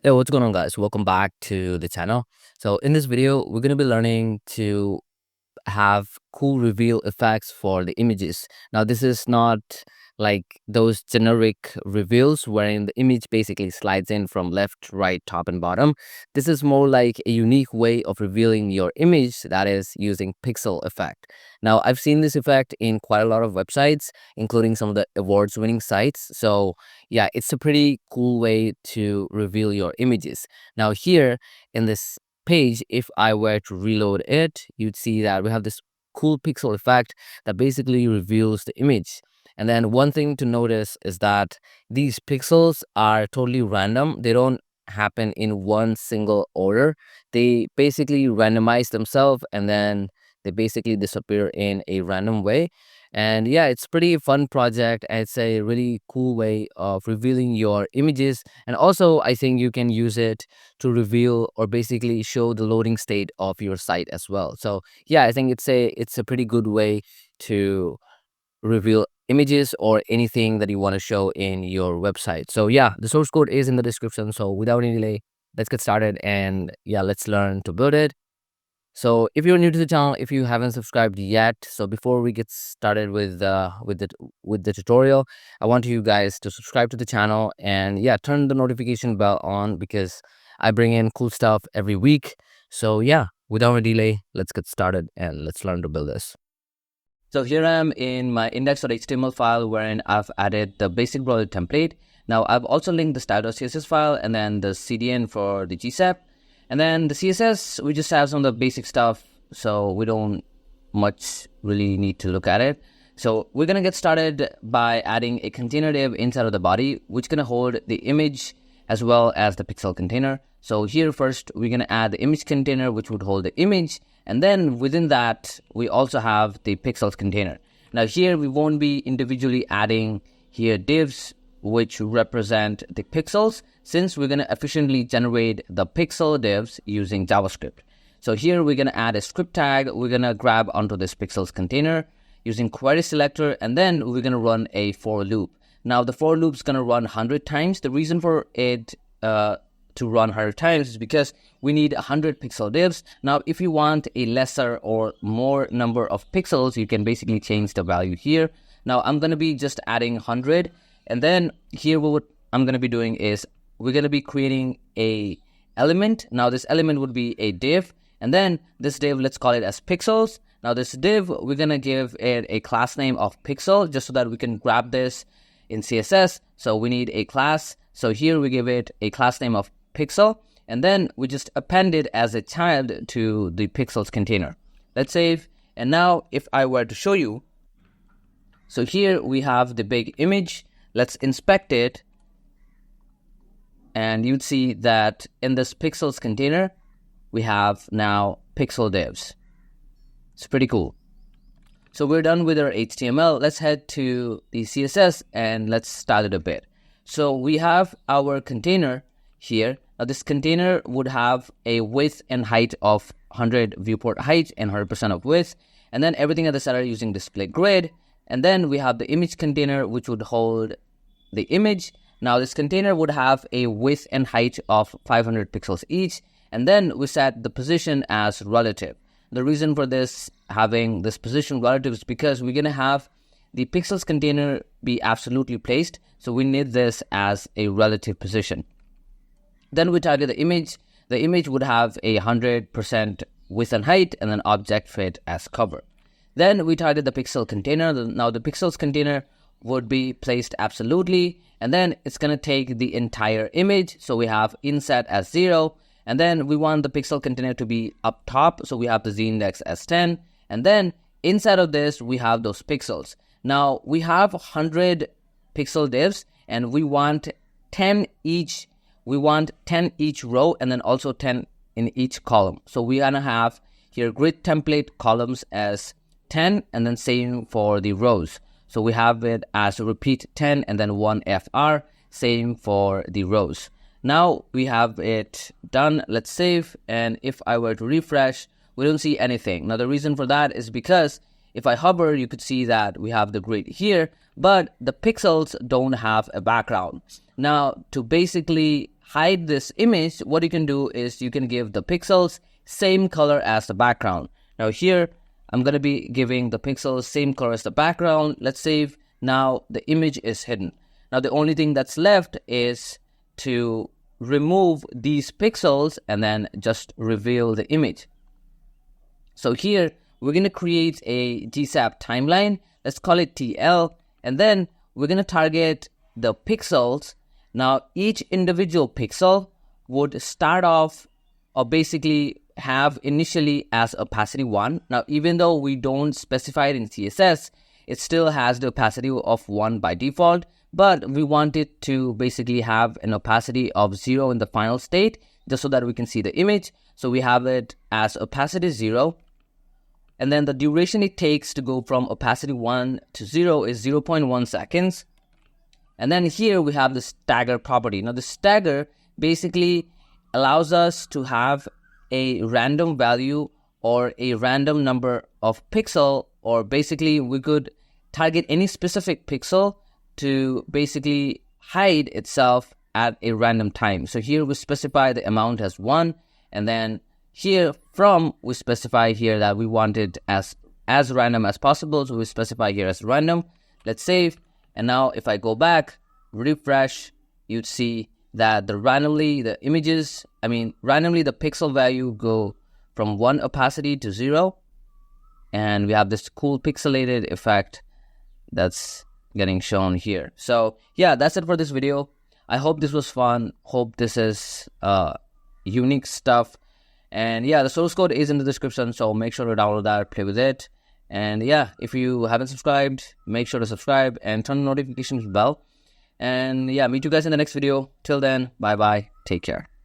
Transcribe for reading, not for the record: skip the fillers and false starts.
Hey, what's going on, guys? Welcome back to the channel. So in this video, we're going to be learning to have cool reveal effects for the images. Now, this is not like those generic reveals wherein the image basically slides in from left, right, top, and bottom. This is more like a unique way of revealing your image, that is using pixel effect. Now, I've seen this effect in quite a lot of websites, including some of the awards winning sites. So yeah, it's a pretty cool way to reveal your images. Now here in this page, if I were to reload it, you'd see that we have this cool pixel effect that basically reveals the image. And then one thing to notice is that these pixels are totally random. They don't happen in one single order. They basically randomize themselves and then they basically disappear in a random way. And yeah, it's pretty fun project. And it's a really cool way of revealing your images. And also, I think you can use it to reveal or basically show the loading state of your site as well. So yeah, I think it's a pretty good way to reveal images or anything that you want to show in your website. So yeah, the source code is in the description. So without any delay, let's get started and yeah, let's learn to build it. So if you're new to the channel, if you haven't subscribed yet, so before we get started with the tutorial, I want you guys to subscribe to the channel and yeah, turn the notification bell on because I bring in cool stuff every week. So yeah, without a delay, let's get started and let's learn to build this. So here I am in my index.html file wherein I've added the basic browser template. Now I've also linked the style.css file and then the CDN for the GSAP. And then the CSS, we just have some of the basic stuff, so we don't much really need to look at it. So we're going to get started by adding a container div inside of the body, which is going to hold the image as well as the pixel container. So here first, we're going to add the image container, which would hold the image. And then within that, we also have the pixels container. Now here, we won't be individually adding here divs, which represent the pixels, since we're going to efficiently generate the pixel divs using JavaScript. So here we're going to add a script tag. We're going to grab onto this pixels container using query selector, and then we're going to run a for loop. Now the for loop is going to run 100 times. The reason for it to run 100 times is because we need 100 pixel divs. Now if you want a lesser or more number of pixels, you can basically change the value here. Now I'm going to be just adding 100. And then here what I'm going to be doing is we're going to be creating a element. Now this element would be a div. And then this div, let's call it as pixels. Now this div, we're going to give it a class name of pixel just so that we can grab this in CSS. So we need a class. So here we give it a class name of pixel. And then we just append it as a child to the pixels container. Let's save. And now if I were to show you, so here we have the big image. Let's inspect it, and you'd see that in this pixels container, we have now pixel divs. It's pretty cool. So we're done with our HTML. Let's head to the CSS and let's style it a bit. So we have our container here. Now this container would have a width and height of 100 viewport height and 100% of width, and then everything at the center using display grid. And then we have the image container, which would hold the image. Now this container would have a width and height of 500 pixels each. And then we set the position as relative. The reason for this, having this position relative, is because we're going to have the pixels container be absolutely placed. So we need this as a relative position. Then we target the image. The image would have a 100% width and height and then object fit as cover. Then we target the pixel container. Now the pixels container would be placed absolutely, and then it's going to take the entire image. So we have inset as 0, and then we want the pixel container to be up top. So we have the z index as 10, and then inside of this, we have those pixels. Now we have 100 pixel divs, and we want 10 each. We want 10 each row, and then also 10 in each column. So we're going to have here grid template columns as 10, and then same for the rows. So we have it as repeat 10 and then 1 FR, same for the rows. Now we have it done. Let's save. And if I were to refresh, we don't see anything. Now the reason for that is because if I hover, you could see that we have the grid here, but the pixels don't have a background. Now to basically hide this image, what you can do is you can give the pixels same color as the background. Now here, I'm going to be giving the pixels same color as the background. Let's save. Now the image is hidden. Now the only thing that's left is to remove these pixels and then just reveal the image. So here, we're going to create a GSAP timeline. Let's call it TL. And then we're going to target the pixels. Now, each individual pixel would start off or basically have initially as opacity 1. Now, even though we don't specify it in CSS, it still has the opacity of 1 by default. But we want it to basically have an opacity of 0 in the final state, just so that we can see the image. So we have it as opacity 0. And then the duration it takes to go from opacity 1 to 0 is 0.1 seconds. And then here we have the stagger property. Now the stagger basically allows us to have a random value or a random number of pixel, or basically we could target any specific pixel to basically hide itself at a random time. So here we specify the amount as 1, and then here from we specify here that we want it as random as possible. So we specify here as random. Let's save. And now if I go back, refresh, you'd see that randomly the pixel value go from 1 opacity to 0. And we have this cool pixelated effect that's getting shown here. So yeah, that's it for this video. I hope this was fun. Hope this is unique stuff. And yeah, the source code is in the description, so make sure to download that, play with it. And yeah, if you haven't subscribed, make sure to subscribe and turn the notifications bell. And yeah, meet you guys in the next video. Till then, bye bye, take care.